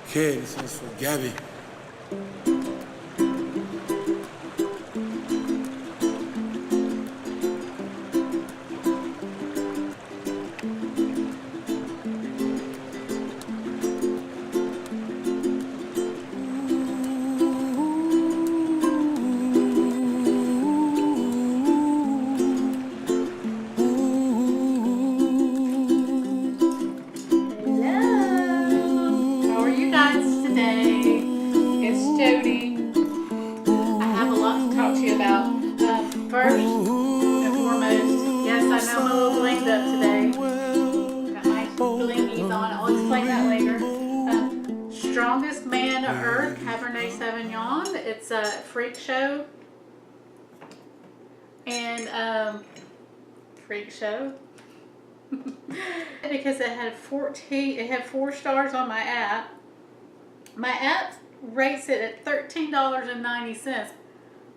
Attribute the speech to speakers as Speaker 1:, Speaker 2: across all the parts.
Speaker 1: Okay, this one's for Gabby.
Speaker 2: First and foremost, yes, I know I'm a little blinged up today. Got my blingies on. I'll explain that later. Strongest Man of Earth, Cabernet Sauvignon. It's a freak show. And freak show. Because it had 4 stars on my app. My app rates it at $13.90.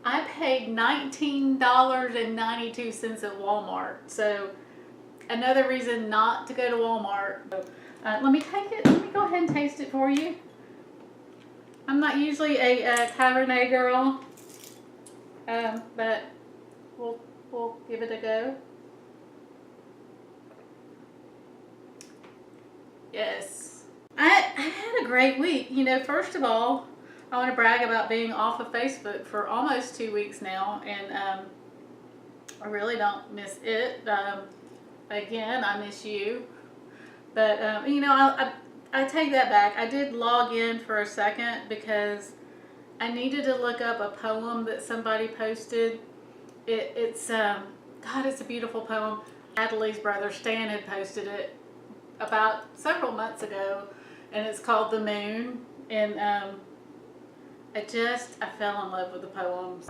Speaker 2: I paid $19.92 at Walmart. So another reason not to go to Walmart. Let me go ahead and taste it for you. I'm not usually a Cabernet girl, but we'll give it a go. Yes, I had a great week. You know, first of all, I want to brag about being off of Facebook for almost 2 weeks now, and I really don't miss it. Again, I miss you, but you know, I take that back. I did log in for a second because I needed to look up a poem that somebody posted. It's God, it's a beautiful poem. Natalie's brother Stan had posted it about several months ago, and it's called "The Moon," and I fell in love with the poems.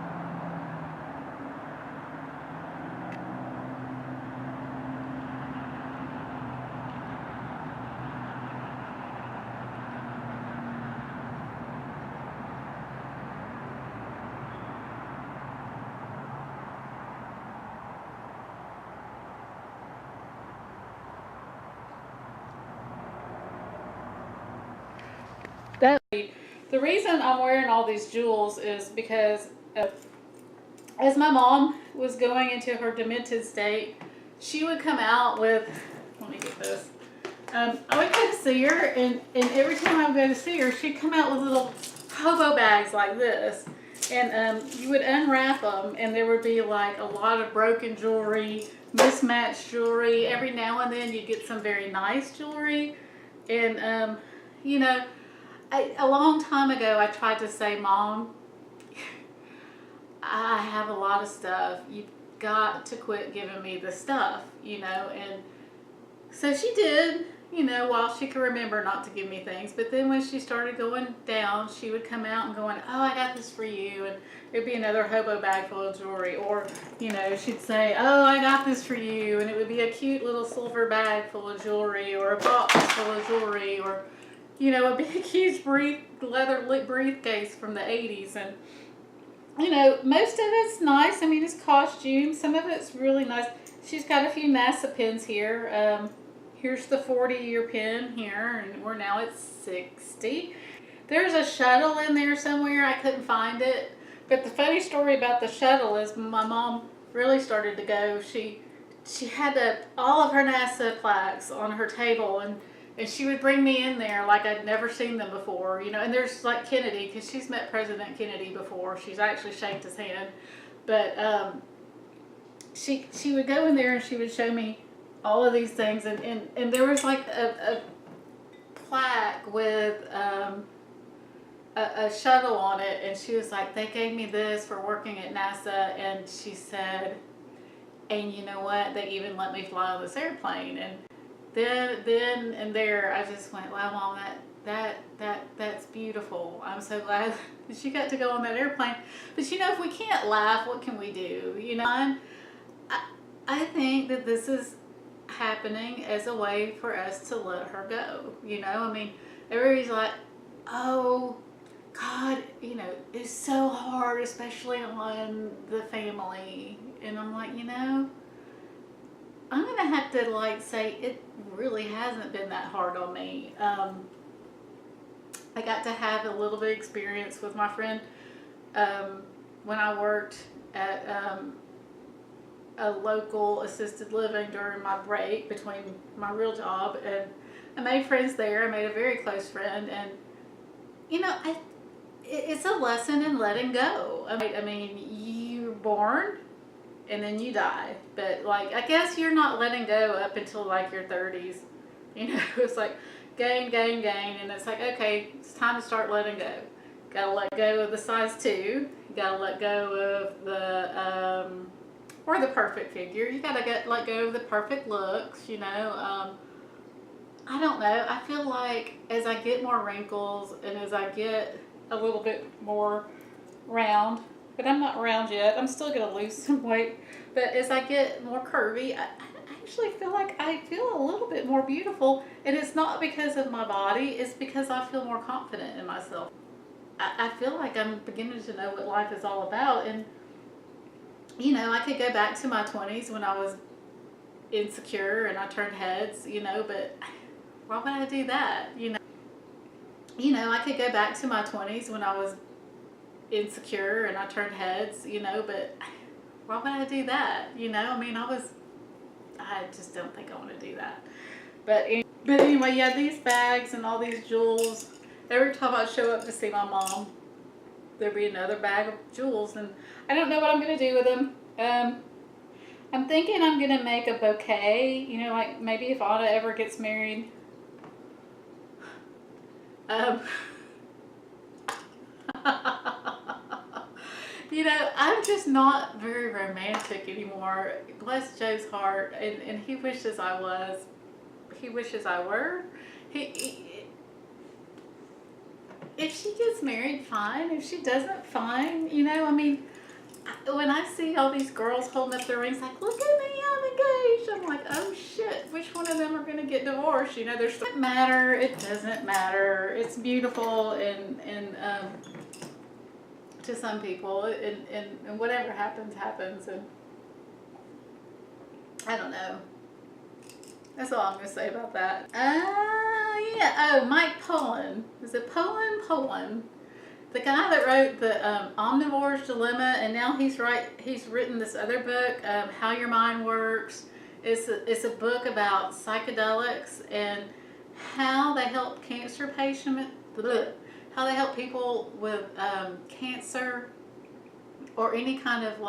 Speaker 2: The reason I'm wearing all these jewels is because as my mom was going into her demented state, she would come out with, let me get this. I would go to see her, and every time I would go to see her, she'd come out with little hobo bags like this. And you would unwrap them, and there would be like a lot of broken jewelry, mismatched jewelry. Every now and then you'd get some very nice jewelry. And, you know, a long time ago, I tried to say, Mom, I have a lot of stuff. You've got to quit giving me the stuff, you know. And so she did, you know, while she could remember not to give me things. But then when she started going down, she would come out and going, oh, I got this for you. And it'd be another hobo bag full of jewelry. Or, you know, she'd say, oh, I got this for you. And it would be a cute little silver bag full of jewelry, or a box full of jewelry, or, you know, a big, huge leather briefcase from the 80s. And, you know, most of it's nice. I mean, it's costume. Some of it's really nice. She's got a few NASA pins here. Here's the 40-year pin here, and we're now at 60. There's a shuttle in there somewhere. I couldn't find it. But the funny story about the shuttle is my mom really started to go. She had all of her NASA plaques on her table, and she would bring me in there like I'd never seen them before, you know. And there's like Kennedy, because she's met President Kennedy before. She's actually shaken his hand. But she would go in there and she would show me all of these things. And there was like a plaque with a shuttle on it. And she was like, they gave me this for working at NASA. And she said, and you know what? They even let me fly on this airplane. And then and there, I just went, wow, Mom, that's beautiful. I'm so glad that she got to go on that airplane. But you know, if we can't laugh, what can we do? You know, I think that this is happening as a way for us to let her go. You know, I mean, everybody's like, oh, God, you know, it's so hard, especially on the family. And I'm like, you know, I'm going to have to like say it really hasn't been that hard on me. I got to have a little bit of experience with my friend when I worked at a local assisted living during my break between my real job, and I made friends there. I made a very close friend, and it's a lesson in letting go. I mean, you're born and then you die, but like I guess you're not letting go up until like your 30s. It's like gain, and it's like, okay, it's time to start letting go. Gotta let go of the size 2. You gotta let go of the or the perfect figure. You gotta let go of the perfect looks. I don't know. I feel like as I get more wrinkles and as I get a little bit more round, but I'm not round yet. I'm still gonna lose some weight. But as I get more curvy, I actually feel like I feel a little bit more beautiful, and it's not because of my body. It's because I feel more confident in myself. I feel like I'm beginning to know what life is all about, and I could go back to my 20s when I was insecure and I turned heads, but why would I do that? I could go back to my 20s when I was insecure and I turned heads, but why would I do that? I just don't think I want to do that. But anyway, yeah, these bags and all these jewels. Every time I show up to see my mom, there'll be another bag of jewels, and I don't know what I'm going to do with them. I'm thinking I'm going to make a bouquet, like maybe if Anna ever gets married. I'm just not very romantic anymore. Bless Joe's heart, and he wishes I was. He wishes I were. If she gets married, fine. If she doesn't, fine. When I see all these girls holding up their rings, like, look at me, I'm engaged. I'm like, oh shit, which one of them are going to get divorced? It doesn't matter. It doesn't matter. It's beautiful, and to some people, and whatever happens, and I don't know. That's all I'm going to say about that. Yeah. Oh, Mike Pollan. Is it Pollan? The guy that wrote the Omnivore's Dilemma, and now he's written this other book, How Your Mind Works. It's a book about psychedelics and how they help cancer patients, how they help people with cancer or any kind of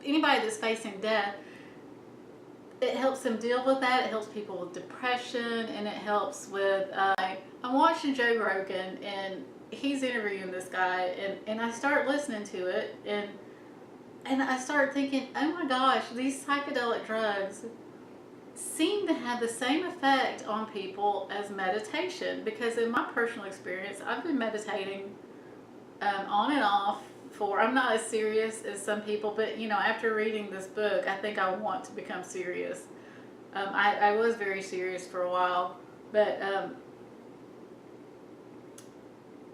Speaker 2: anybody that's facing death. It helps them deal with that. It helps people with depression, and it helps with. I'm watching Joe Rogan, and he's interviewing this guy, and I start listening to it, and I start thinking, oh my gosh, these psychedelic drugs seem to have the same effect on people as meditation. Because in my personal experience, I've been meditating on and off. I'm not as serious as some people, but after reading this book, I think I want to become serious. I was very serious for a while, but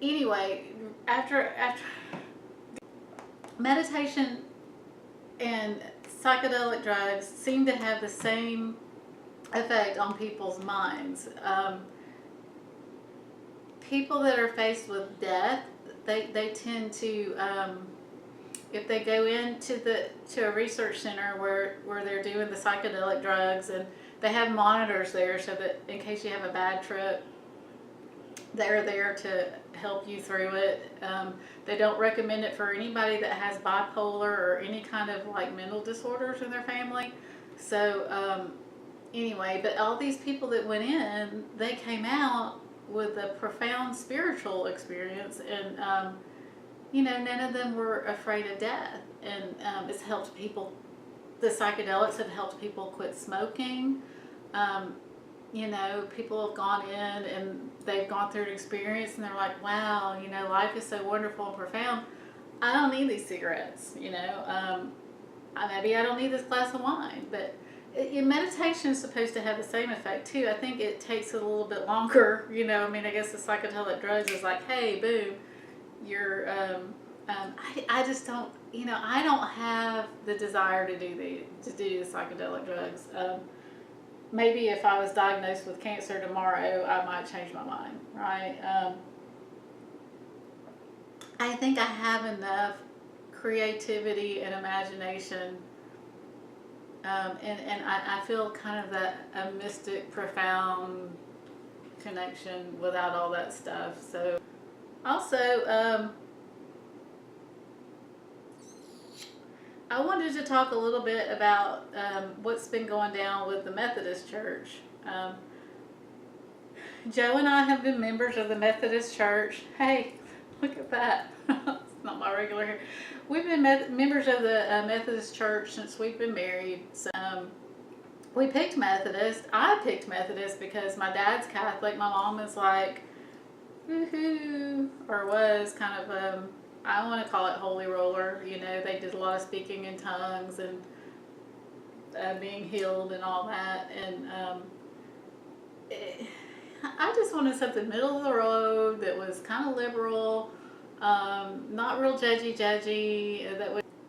Speaker 2: anyway, after meditation and psychedelic drugs seem to have the same effect on people's minds. People that are faced with death, they tend to, if they go to a research center where they're doing the psychedelic drugs, and they have monitors there so that in case you have a bad trip, they're there to help you through it. They don't recommend it for anybody that has bipolar or any kind of mental disorders in their family. So anyway, but all these people that went in, they came out with a profound spiritual experience, and none of them were afraid of death, and it's helped people. The psychedelics have helped people quit smoking. People have gone in and they've gone through an experience, and they're like, wow, life is so wonderful and profound. I don't need these cigarettes, maybe I don't need this glass of wine, but meditation is supposed to have the same effect too. I think it takes a little bit longer, I guess the psychedelic drugs is like, hey, boom, you're, I just don't, I don't have the desire to do the psychedelic drugs. maybe if I was diagnosed with cancer tomorrow, I might change my mind, right? I think I have enough creativity and imagination, and I feel kind of that a mystic, profound connection without all that stuff. So, also, I wanted to talk a little bit about what's been going down with the Methodist Church. Joe and I have been members of the Methodist Church. Hey, look at that. It's not my regular hair. We've been members of the Methodist Church since we've been married. So, we picked Methodist. I picked Methodist because my dad's Catholic. My mom is like, woohoo, or was kind of I want to call it holy roller. You know, they did a lot of speaking in tongues and being healed and all that. And I just wanted something middle of the road that was kind of liberal, not real judgy.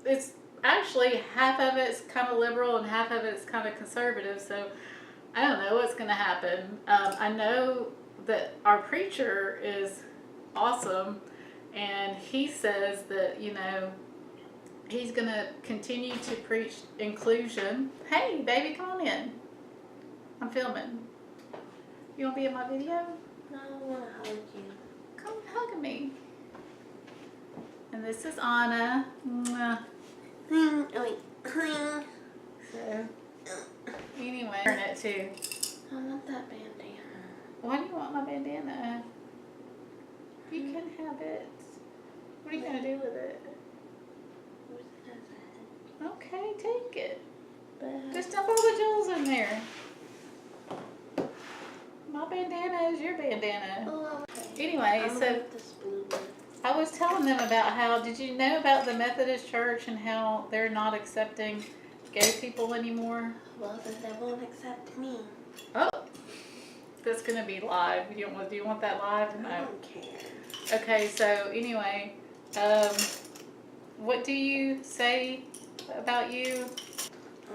Speaker 2: It's actually half of it's kind of liberal and half of it's kind of conservative. So I don't know what's going to happen. I know that our preacher is awesome. And he says that, you know, he's going to continue to preach inclusion. Hey, baby, come on in. I'm filming. You want to be in my video?
Speaker 1: No, I want to hug you.
Speaker 2: Come hug me. And this is Anna. Mwah. So, anyway, turn it too.
Speaker 1: I want that bandana.
Speaker 2: Why do you want my bandana? You can have it. What are you going to do with it? Okay, take it. Just dump all the jewels in there. My bandana is your bandana.
Speaker 1: Oh, okay.
Speaker 2: Anyway, so I was telling them about how, did you know about the Methodist Church and how they're not accepting gay people anymore?
Speaker 1: Well, then they won't accept me.
Speaker 2: Oh, that's going to be live. Do you want that live? No.
Speaker 1: I don't care.
Speaker 2: Okay, so anyway, what do you say about you?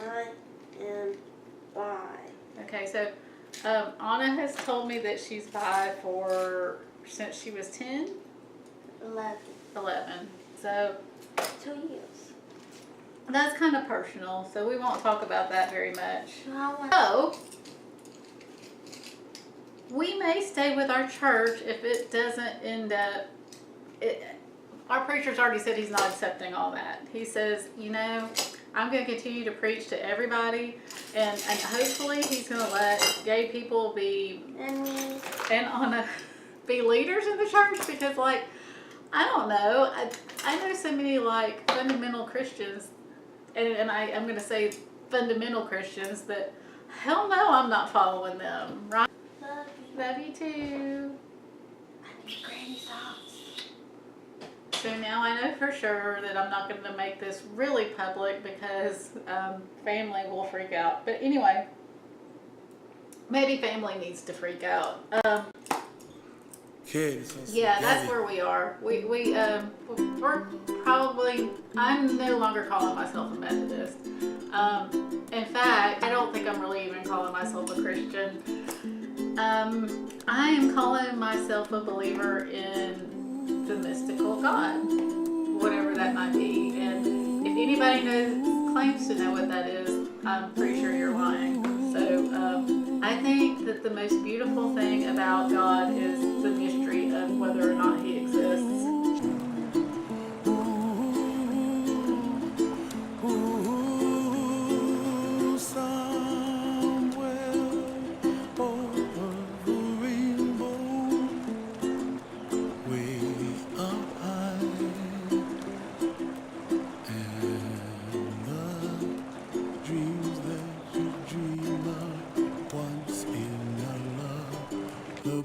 Speaker 1: I am bi.
Speaker 2: Okay, so Anna has told me that she's bi since she was 10? 11. So
Speaker 1: 2 years.
Speaker 2: that's kind of personal, so we won't talk about that very much.
Speaker 1: So
Speaker 2: So we may stay with our church if it doesn't end up. Our preacher's already said he's not accepting all that. He says, you know, I'm going to continue to preach to everybody, and hopefully he's going to let gay people be be leaders in the church, because, like, I don't know. I know so many, like, fundamental Christians, and I'm going to say fundamental Christians, that hell no, I'm not following them, right? Love you too.
Speaker 1: I need granny socks.
Speaker 2: So now I know for sure that I'm not going to make this really public because family will freak out. But anyway, maybe family needs to freak out. Yeah, that's where we are. We're probably, I'm no longer calling myself a Methodist. In fact, I don't think I'm really even calling myself a Christian. I am calling myself a believer in the mystical God, whatever that might be. And if anybody claims to know what that is, I'm pretty sure you're lying. So I think that the most beautiful thing about God is the mystery of whether or not He exists.
Speaker 3: The